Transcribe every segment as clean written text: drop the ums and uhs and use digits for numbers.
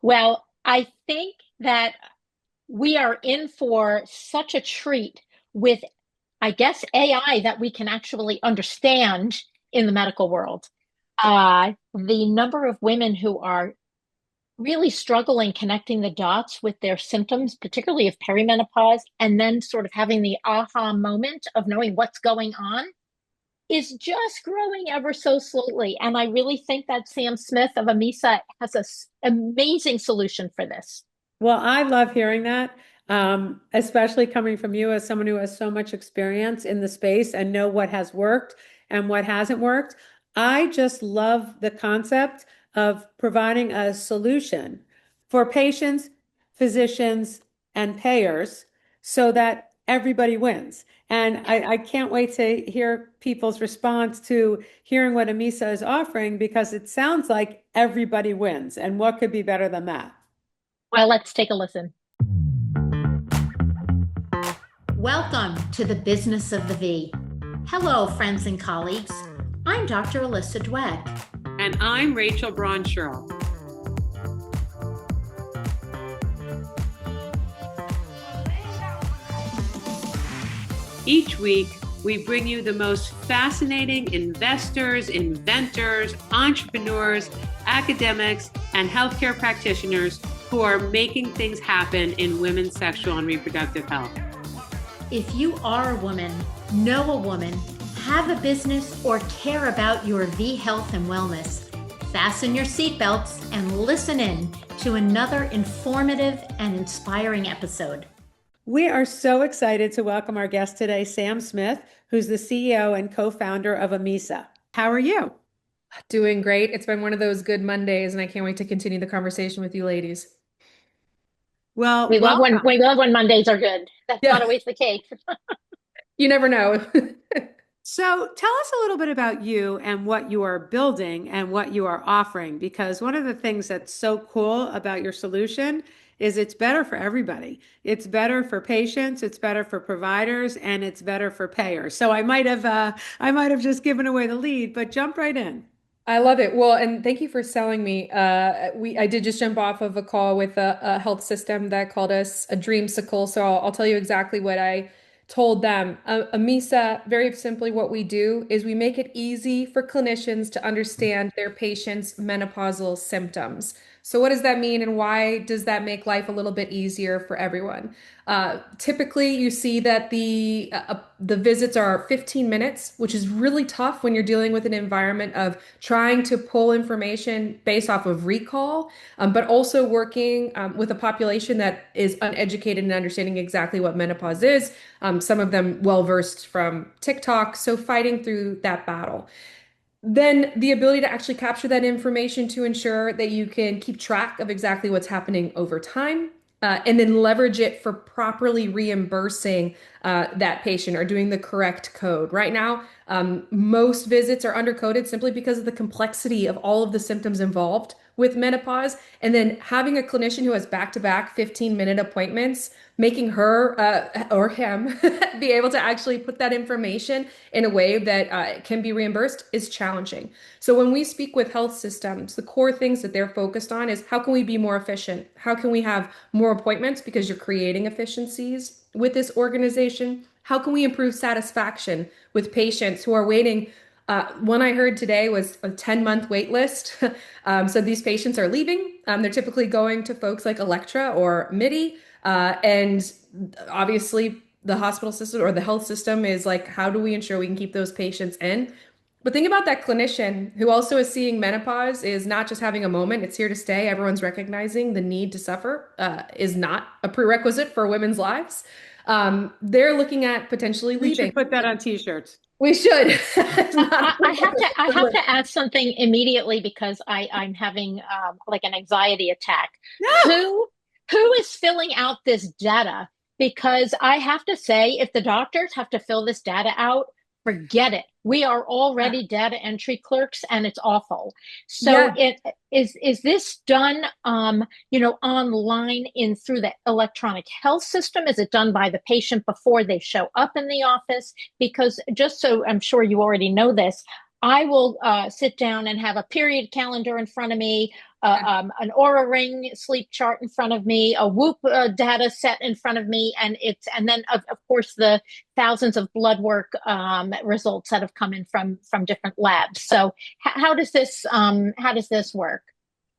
Well, I think that we are in for such a treat with, I guess, AI that we can actually understand in the medical world. The number of women who are really struggling connecting the dots with their symptoms, particularly of perimenopause, and then sort of having the aha moment of knowing what's going on is just growing ever so slowly. And I really think that Sam Smith of Amissa has an amazing solution for this. Well, I love hearing that, especially coming from you as someone who has so much experience in the space and know what has worked and what hasn't worked. I just love the concept of providing a solution for patients, physicians, and payers so that everybody wins. And I can't wait to hear people's response to hearing what Amisa is offering because it sounds like everybody wins. And what could be better than that? Well, let's take a listen. Welcome to the Business of the V. Hello, friends and colleagues. I'm Dr. Alyssa Dweck. And I'm Rachel Braun-Sherrill. Each week, we bring you the most fascinating investors, inventors, entrepreneurs, academics, and healthcare practitioners who are making things happen in women's sexual and reproductive health. If you are a woman, know a woman, have a business, or care about your V health and wellness, fasten your seatbelts and listen in to another informative and inspiring episode. We are so excited to welcome our guest today, Sam Smith, who's the CEO and co-founder of Amissa. How are you? Doing great. It's been one of those good Mondays, and I can't wait to continue the conversation with you ladies. Well, we love when Mondays are good. That's Yeah. not always the case. You never know. So tell us a little bit about you and what you are building and what you are offering, because one of the things that's so cool about your solution is it's better for everybody. It's better for patients, it's better for providers, and it's better for payers. So I might have just given away the lead, but jump right in. I love it. Well, and thank you for selling me. I did just jump off of a call with a health system that called us a dreamsicle. So I'll tell you exactly what I told them. Amisa, very simply, what we do is we make it easy for clinicians to understand their patients' menopausal symptoms. So what does that mean, and why does that make life a little bit easier for everyone? Typically, you see that the visits are 15 minutes, which is really tough when you're dealing with an environment of trying to pull information based off of recall, but also working with a population that is uneducated in understanding exactly what menopause is. Some of them well versed from TikTok, so fighting through that battle. Then the ability to actually capture that information to ensure that you can keep track of exactly what's happening over time, and then leverage it for properly reimbursing that patient or doing the correct code. Right now, most visits are undercoded simply because of the complexity of all of the symptoms involved with menopause. And then having a clinician who has back-to-back 15-minute appointments, making her or him be able to actually put that information in a way that can be reimbursed is challenging. So when we speak with health systems, the core things that they're focused on is how can we be more efficient? How can we have more appointments because you're creating efficiencies with this organization? How can we improve satisfaction with patients who are waiting? One I heard today was a 10-month wait list. So these patients are leaving. They're typically going to folks like Electra or MIDI. And obviously, the hospital system or the health system is like, how do we ensure we can keep those patients in? But think about that clinician who also is seeing menopause is not just having a moment, it's here to stay. Everyone's recognizing the need to suffer is not a prerequisite for women's lives. They're looking at potentially We leaving. should put that on t-shirts. We should. I have to add something immediately because I'm having like an anxiety attack. Who who is filling out this data? Because I have to say, if the doctors have to fill this data out, forget it. We are already data entry clerks, and it's awful. So Yeah. is this done online in through the electronic health system? Is it done by the patient before they show up in the office? Because just so I'm sure you already know this, I will sit down and have a period calendar in front of me, an Aura Ring sleep chart in front of me, a Whoop data set in front of me, and then of course the thousands of blood work results that have come in from different labs. So how does this work?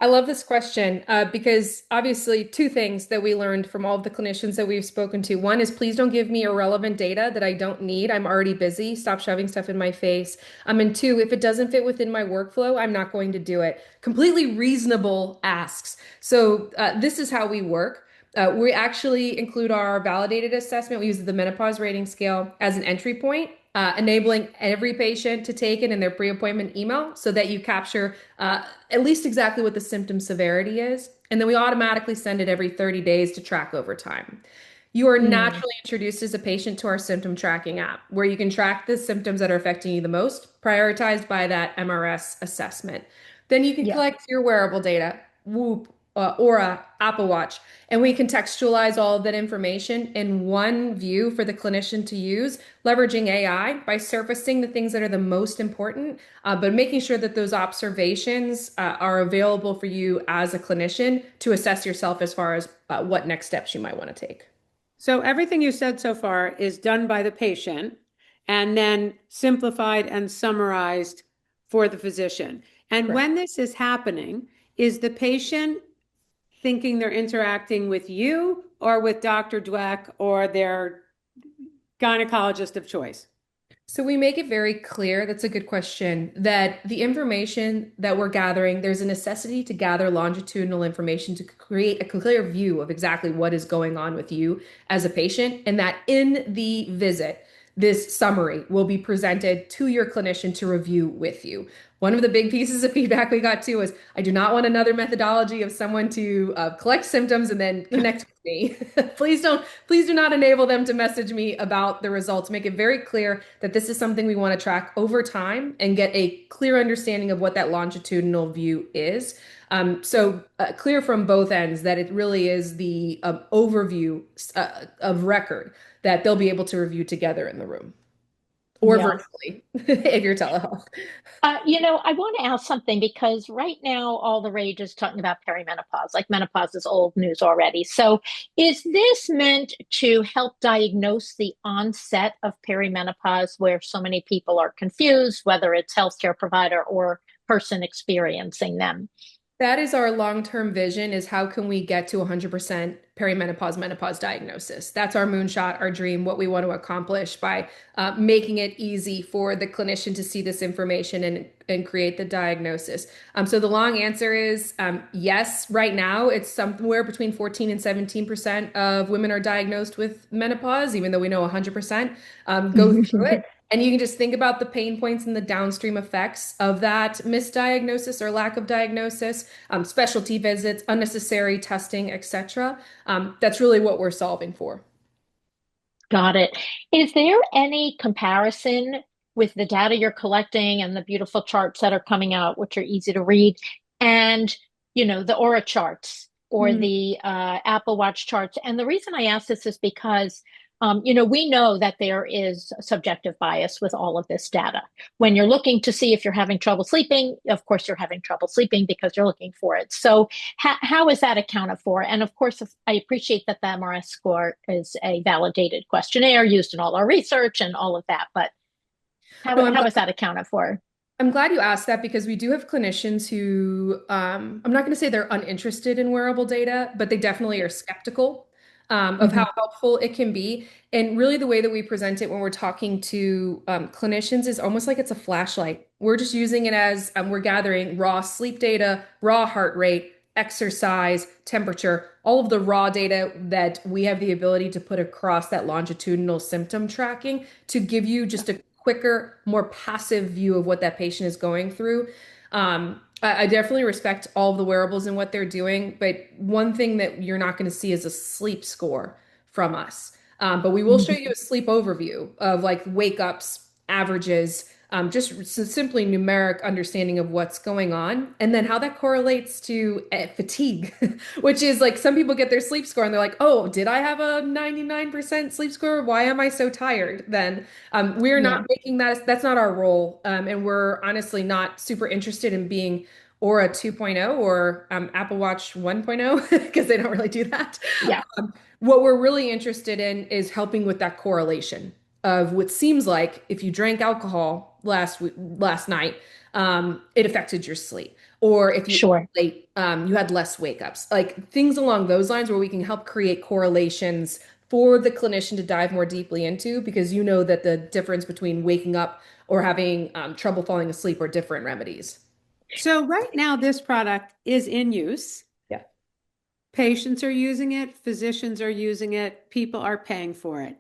I love this question because obviously, two things that we learned from all of the clinicians that we've spoken to. One is please don't give me irrelevant data that I don't need. I'm already busy. Stop shoving stuff in my face. And two, if it doesn't fit within my workflow, I'm not going to do it. Completely reasonable asks. So this is how we work. We actually include our validated assessment. We use the menopause rating scale as an entry point, enabling every patient to take it in their pre-appointment email so that you capture at least exactly what the symptom severity is. And then we automatically send it every 30 days to track over time. You are Mm, naturally introduced as a patient to our symptom tracking app, where you can track the symptoms that are affecting you the most, prioritized by that MRS assessment. Then you can yeah, collect your wearable data, Whoop, Aura, Apple Watch, and we contextualize all of that information in one view for the clinician to use, leveraging AI by surfacing the things that are the most important, but making sure that those observations are available for you as a clinician to assess yourself as far as what next steps you might want to take. So everything you said so far is done by the patient and then simplified and summarized for the physician. And Correct. when this is happening, is the patient thinking they're interacting with you or with Dr. Dweck or their gynecologist of choice? So we make it very clear, that's a good question, that the information that we're gathering, there's a necessity to gather longitudinal information to create a clear view of exactly what is going on with you as a patient, and that in the visit, this summary will be presented to your clinician to review with you. One of the big pieces of feedback we got too was, I do not want another methodology of someone to collect symptoms and then connect with me. Please do not enable them to message me about the results. Make it very clear that this is something we want to track over time and get a clear understanding of what that longitudinal view is. So clear from both ends that it really is the overview of record that they'll be able to review together in the room or yeah. virtually if you're telehealth. I want to ask something because right now all the rage is talking about perimenopause. Like menopause is old news already. So, is this meant to help diagnose the onset of perimenopause where so many people are confused, whether it's healthcare provider or person experiencing them? That is our long-term vision is how can we get to 100% perimenopause menopause diagnosis. That's our moonshot, our dream, what we want to accomplish by making it easy for the clinician to see this information and create the diagnosis. So the long answer is yes, right now it's somewhere between 14 and 17% of women are diagnosed with menopause, even though we know 100% go through it. And you can just think about the pain points and the downstream effects of that misdiagnosis or lack of diagnosis, specialty visits, unnecessary testing, etc. That's really what we're solving for. Got it. Is there any comparison with the data you're collecting and the beautiful charts that are coming out, which are easy to read, and the Aura charts or Mm. the Apple Watch charts? And the reason I ask this is because we know that there is subjective bias with all of this data. When you're looking to see if you're having trouble sleeping, of course you're having trouble sleeping because you're looking for it. So how is that accounted for? And of course, I appreciate that the MRS score is a validated questionnaire used in all our research and all of that, but No, how is that accounted for? I'm glad you asked that because we do have clinicians who, I'm not going to say they're uninterested in wearable data, but they definitely are skeptical of how Mhm. helpful it can be. And really, the way that we present it when we're talking to clinicians is almost like it's a flashlight. We're just using it as we're gathering raw sleep data, raw heart rate, exercise, temperature, all of the raw data that we have the ability to put across that longitudinal symptom tracking to give you just a quicker, more passive view of what that patient is going through. I definitely respect all of the wearables and what they're doing, but one thing that you're not going to see is a sleep score from us. But we will show you a sleep overview of like wake ups, averages, just simply numeric understanding of what's going on, and then how that correlates to fatigue, which is like some people get their sleep score and they're like, oh, did I have a 99% sleep score? Why am I so tired? Then we're not Yeah. making that, that's not our role. And we're honestly not super interested in being or a 2.0 or Apple Watch 1.0 because they don't really do that. Yeah, What we're really interested in is helping with that correlation of what seems like if you drank alcohol last night, it affected your sleep, or if you ate sure. late, you had less wake ups, like things along those lines where we can help create correlations for the clinician to dive more deeply into because you know that the difference between waking up or having trouble falling asleep are different remedies. So right now, this product is in use. Yeah. Patients are using it, physicians are using it, people are paying for it.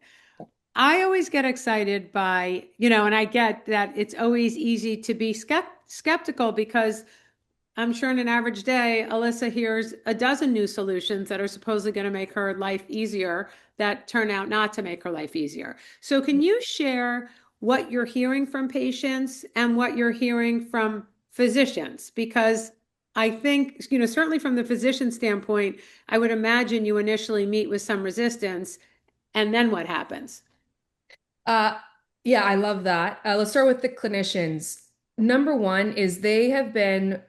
I always get excited by, and I get that it's always easy to be skeptical because I'm sure in an average day, Alyssa hears a dozen new solutions that are supposedly going to make her life easier that turn out not to make her life easier. So, can you share what you're hearing from patients and what you're hearing from physicians? Because I think, certainly from the physician standpoint, I would imagine you initially meet with some resistance, and then what happens? Uh, yeah, I love that. Let's start with the clinicians. Number one is they have been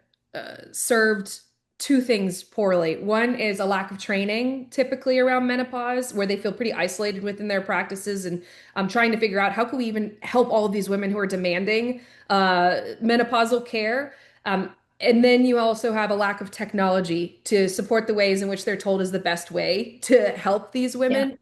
served two things poorly. One is a lack of training, typically around menopause, where they feel pretty isolated within their practices, and trying to figure out how can we even help all of these women who are demanding menopausal care. And then you also have a lack of technology to support the ways in which they're told is the best way to help these Yeah, women.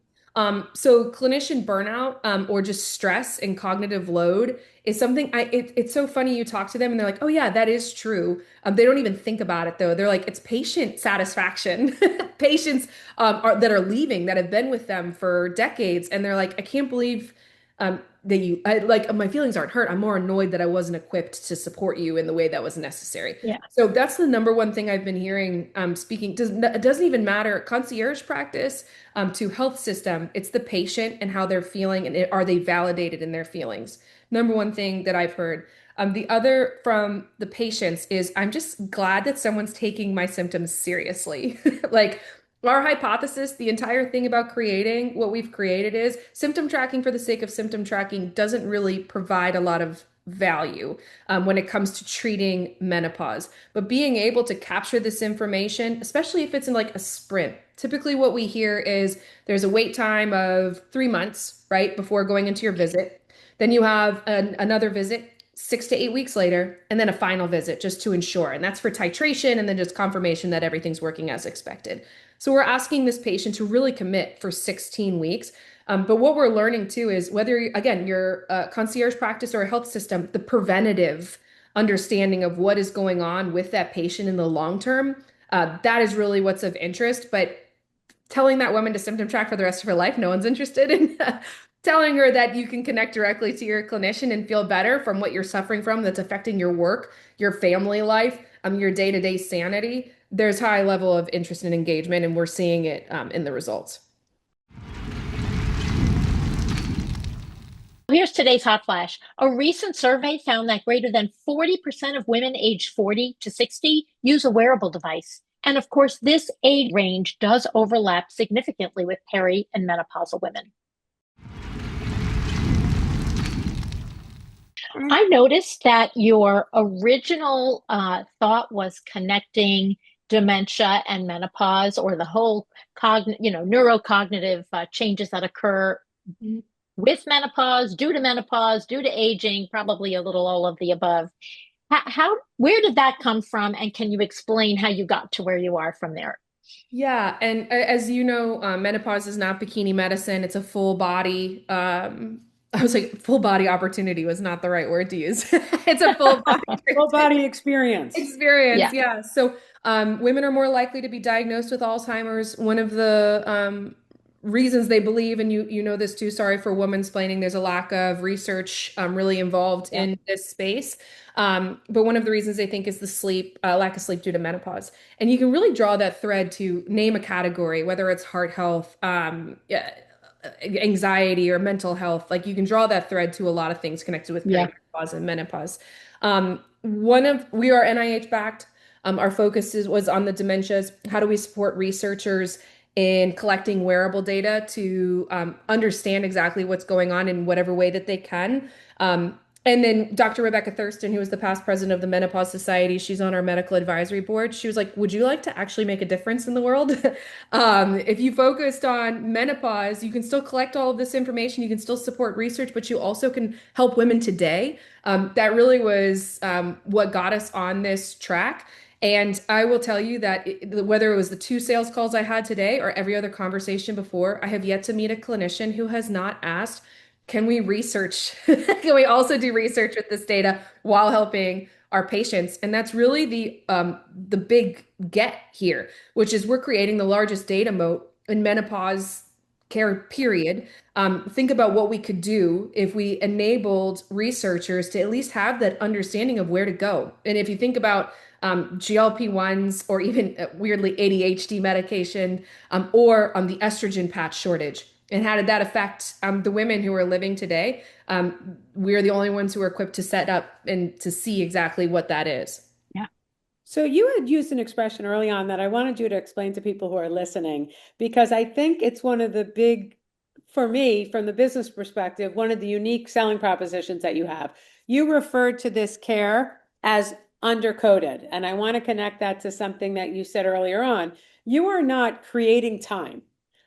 So clinician burnout, or just stress and cognitive load is something it's so funny you talk to them and they're like, oh yeah, that is true. They don't even think about it though. They're like, it's patient satisfaction. Patients that are leaving that have been with them for decades. And they're like, I can't believe that like my feelings aren't hurt. I'm more annoyed that I wasn't equipped to support you in the way that was necessary. yeah, So that's the number one thing I've been hearing. Speaking it doesn't even matter concierge practice to health system. It's the patient and how they're feeling, and are they validated in their feelings? Number one thing that I've heard. The other from the patients is I'm just glad that someone's taking my symptoms seriously. Like our hypothesis, the entire thing about creating what we've created is symptom tracking for the sake of symptom tracking doesn't really provide a lot of value when it comes to treating menopause. But being able to capture this information, especially if it's in like a sprint, typically what we hear is there's a wait time of 3 months, right, before going into your visit. Then you have another visit 6 to 8 weeks later, and then a final visit just to ensure. And that's for titration and then just confirmation that everything's working as expected. So we're asking this patient to really commit for 16 weeks. But what we're learning too is whether, again, you're a concierge practice or a health system, the preventative understanding of what is going on with that patient in the long term, that is really what's of interest. But telling that woman to symptom track for the rest of her life, no one's interested in telling her that you can connect directly to your clinician and feel better from what you're suffering from that's affecting your work, your family life, your day-to-day sanity. There's high level of interest and engagement, and we're seeing it in the results. here's today's hot flash. A recent survey found that greater than 40% of women aged 40 to 60 use a wearable device. And of course, this age range does overlap significantly with peri and menopausal women. I noticed that your original thought was connecting dementia and menopause, or the whole neurocognitive changes that occur with menopause, due to aging, probably a little all of the above. Where did that come from? And can you explain how you got to where you are from there? Yeah, and as you know, menopause is not bikini medicine. It's a full body. I was like, full body opportunity was not the right word to use. It's a full body Full body experience. experience. Yeah, Yeah. So, women are more likely to be diagnosed with Alzheimer's. One of the reasons they believe, and you know this too. Sorry for woman-splaining. There's a lack of research really involved yeah, in this space. But one of the reasons they think is the sleep lack of sleep due to menopause. And you can really draw that thread to name a category, whether it's heart health, yeah, anxiety, or mental health. Like you can draw that thread to a lot of things connected with yeah. perimenopause and menopause. We are NIH backed. Our was on the dementias. How do we support researchers in collecting wearable data to understand exactly what's going on in whatever way that they can? And then Dr. Rebecca Thurston, who was the past president of the Menopause Society, she's on our medical advisory board. She was like, "Would you like to actually make a difference in the world? If you focused on menopause, you can still collect all of this information, you can still support research, but you also can help women today." That really was what got us on this track. And I will tell you that whether it was the two sales calls I had today or every other conversation before, I have yet to meet a clinician who has not asked, can we research? Can we also do research with this data while helping our patients? And that's really the big get here, which is we're creating the largest data moat in menopause care period. Think about what we could do if we enabled researchers to at least have that understanding of where to go. And if you think about GLP-1s or even weirdly ADHD medication or the estrogen patch shortage. And how did that affect the women who are living today? We're the only ones who are equipped to set up and to see exactly what that is. Yeah. So you had used an expression early on that I wanted you to explain to people who are listening, because I think it's one of the big, for me, from the business perspective, one of the unique selling propositions that you have. You referred to this care as undercoded, and I want to connect that to something that you said earlier on. You are not creating time.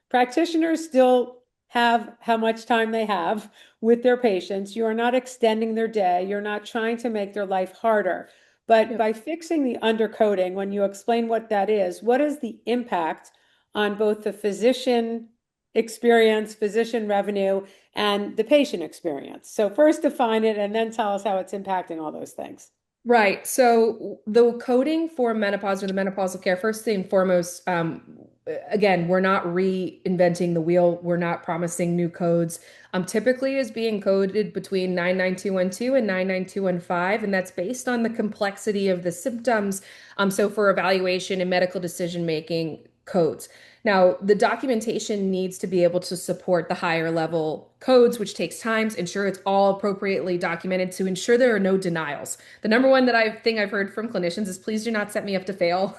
Practitioners still have how much time they have with their patients. You are not extending their day. You're not trying to make their life harder. But Yep. by fixing the undercoding, when you explain what that is, what is the impact on both the physician experience, physician revenue, and the patient experience? So first define it and then tell us how it's impacting all those things. Right. So the coding for menopause or the menopausal care, first thing foremost, again, we're not reinventing the wheel. We're not promising new codes. Typically is being coded between 99212 and 99215, and that's based on the complexity of the symptoms. So for evaluation and medical decision making codes. Now, the documentation needs to be able to support the higher level codes, which takes time to ensure it's all appropriately documented to ensure there are no denials. The number one that I've heard from clinicians is please do not set me up to fail.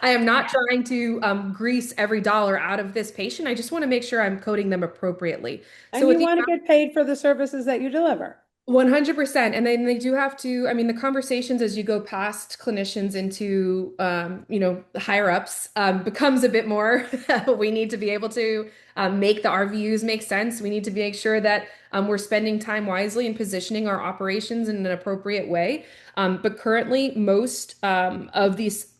I am not trying to grease every dollar out of this patient. I just want to make sure I'm coding them appropriately. So And with you the want to get paid for the services that you deliver. 100%. And then they do have to, I mean, the conversations as you go past clinicians into, higher ups becomes a bit more. We need to be able to make the RVUs make sense. We need to make sure that we're spending time wisely and positioning our operations in an appropriate way. But currently, most of these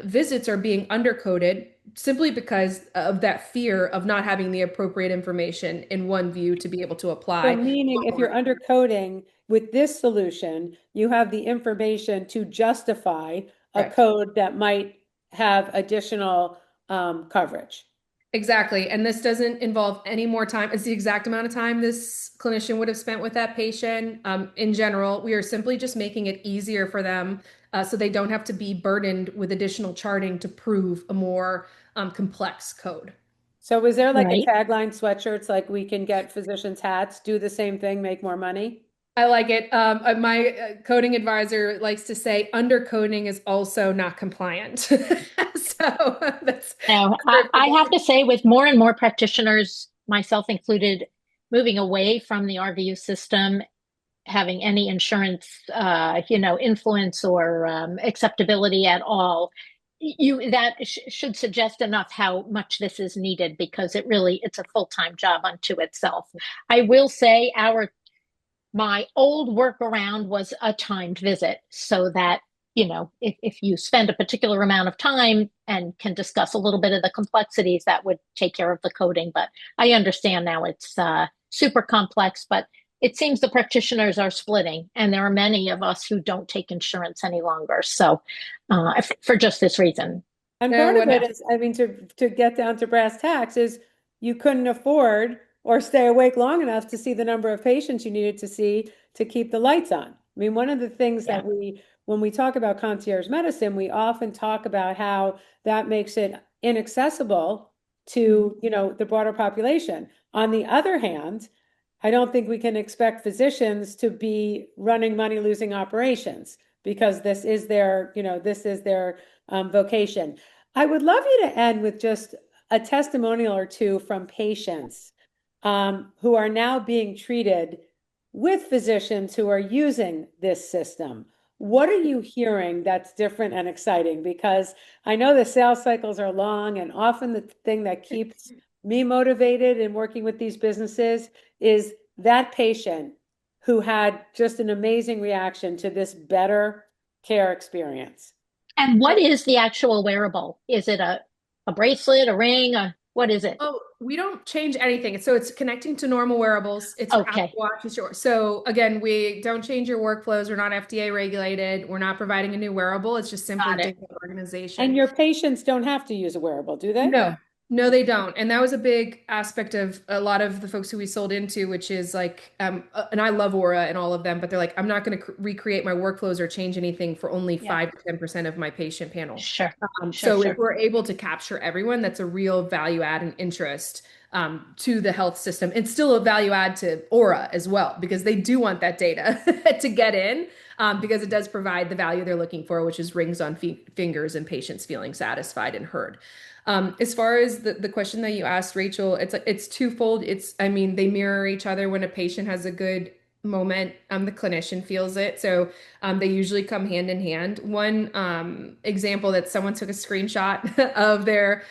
visits are being undercoded simply because of that fear of not having the appropriate information in one view to be able to So apply. meaning if you're undercoding with this solution, you have the information to justify a Correct. code that might have additional coverage. Exactly. And this doesn't involve any more time. It's the exact amount of time this clinician would have spent with that patient. In general, we are simply just making it easier for them so they don't have to be burdened with additional charting to prove a more complex code. So was there like a Right. tagline sweatshirts like we can get physicians hats, do the same thing, make more money? I like it. My coding advisor likes to say undercoding is also not compliant. So that's Now, I have to say, with more and more practitioners, myself included, moving away from the RVU system, having any insurance, influence or acceptability at all, you that should suggest enough how much this is needed because it's a full-time job unto itself. I will say my old workaround was a timed visit so that, if you spend a particular amount of time and can discuss a little bit of the complexities, that would take care of the coding. But I understand now it's super complex, but it seems the practitioners are splitting, and there are many of us who don't take insurance any longer. So, for just this reason. And no, part of what it is, I mean, to get down to brass tacks is you couldn't afford or stay awake long enough to see the number of patients you needed to see to keep the lights on. I mean, one of the things Yeah. that when we talk about concierge medicine, we often talk about how that makes it inaccessible Mhm. to, the broader population. On the other hand, I don't think we can expect physicians to be running money losing operations because this is their vocation. I would love you to end with just a testimonial or two from patients who are now being treated with physicians who are using this system. What are you hearing that's different and exciting? Because I know the sales cycles are long, and often the thing that keeps me motivated in working with these businesses is that patient who had just an amazing reaction to this better care experience. And what is the actual wearable? Is it a bracelet, a ring? What is it? Oh, we don't change anything. So it's connecting to normal wearables. It's your Apple Okay, Watch, it's yours. So again, we don't change your workflows. We're not FDA regulated. We're not providing a new wearable. It's just simply got it. data And organization. your patients don't have to use a wearable, do they? No, no, they don't. And that was a big aspect of a lot of the folks who we sold into, which is like, and I love Aura and all of them, but they're like, I'm not going to recreate my workflows or change anything for only Yeah. 5 to 10% of my patient panel. Sure, sure, So if sure. we're able to capture everyone, that's a real value add and interest to the health system. It's still a value add to Aura as well, because they do want that data to get in, because it does provide the value they're looking for, which is rings on fingers and patients feeling satisfied and heard. As far as the question that you asked, Rachel, it's twofold. I mean, they mirror each other. When a patient has a good moment, the clinician feels it. So they usually come hand in hand. One example that someone took a screenshot of their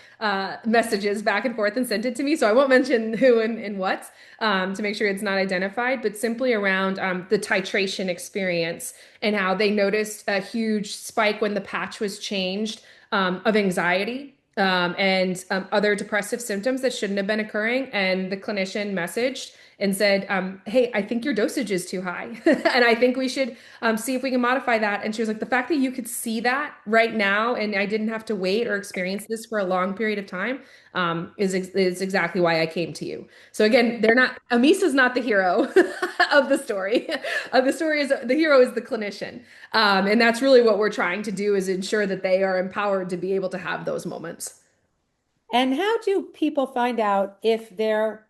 messages back and forth and sent it to me. So I won't mention who and what, to make sure it's not identified, but simply around the titration experience and how they noticed a huge spike when the patch was changed, of anxiety. And other depressive symptoms that shouldn't have been occurring. And the clinician messaged and said, hey, I think your dosage is too high. And I think we should see if we can modify that. And she was like, the fact that you could see that right now and I didn't have to wait or experience this for a long period of time, is exactly why I came to you. So again, Amissa's not the hero of the story. The story is the hero is the clinician. And that's really what we're trying to do, is ensure that they are empowered to be able to have those moments. And how do people find out if their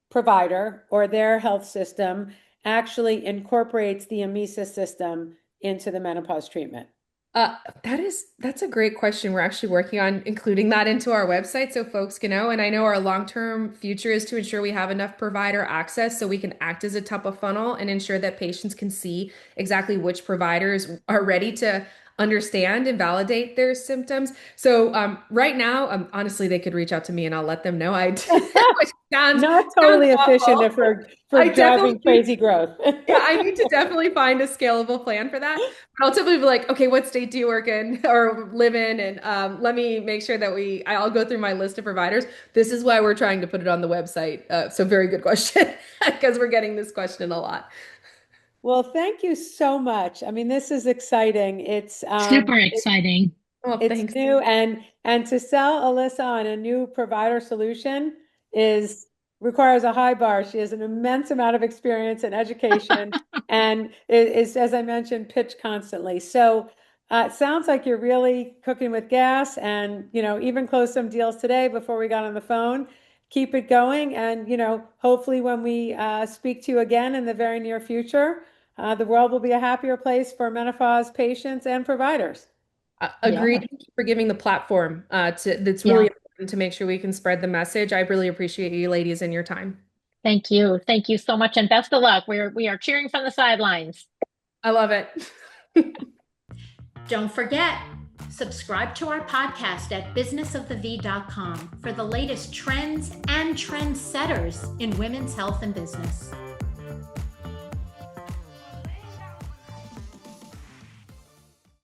provider or their health system actually incorporates the Amisa system into the menopause treatment? That's a great question. We're actually working on including that into our website so folks can know. And I know our long-term future is to ensure we have enough provider access so we can act as a top of funnel and ensure that patients can see exactly which providers are ready to understand and validate their symptoms. So right now, honestly, they could reach out to me and I'll let them know. Which Not sounds totally efficient awful. if we're I driving definitely crazy growth. Yeah, I need to definitely find a scalable plan for that. But I'll typically be like, okay, what state do you work in or live in? And let me make sure that I'll go through my list of providers. This is why we're trying to put it on the website. So very good question, because we're getting this question a lot. Well, thank you so much. I mean, this is exciting. Super exciting. Oh, It's thanks. new, and to sell Alyssa on a new provider solution is requires a high bar. She has an immense amount of experience and education and is, as I mentioned, pitched constantly. So it sounds like you're really cooking with gas and, even closed some deals today before we got on the phone. Keep it going. And, hopefully when we speak to you again in the very near future, the world will be a happier place for menopause patients and providers. Agreed. Yeah, Thank you for giving the platform that's really yeah. important to make sure we can spread the message. I really appreciate you ladies and your time. Thank you. Thank you so much, and best of luck. We are cheering from the sidelines. I love it. Don't forget, subscribe to our podcast at businessofthev.com for the latest trends and trendsetters in women's health and business.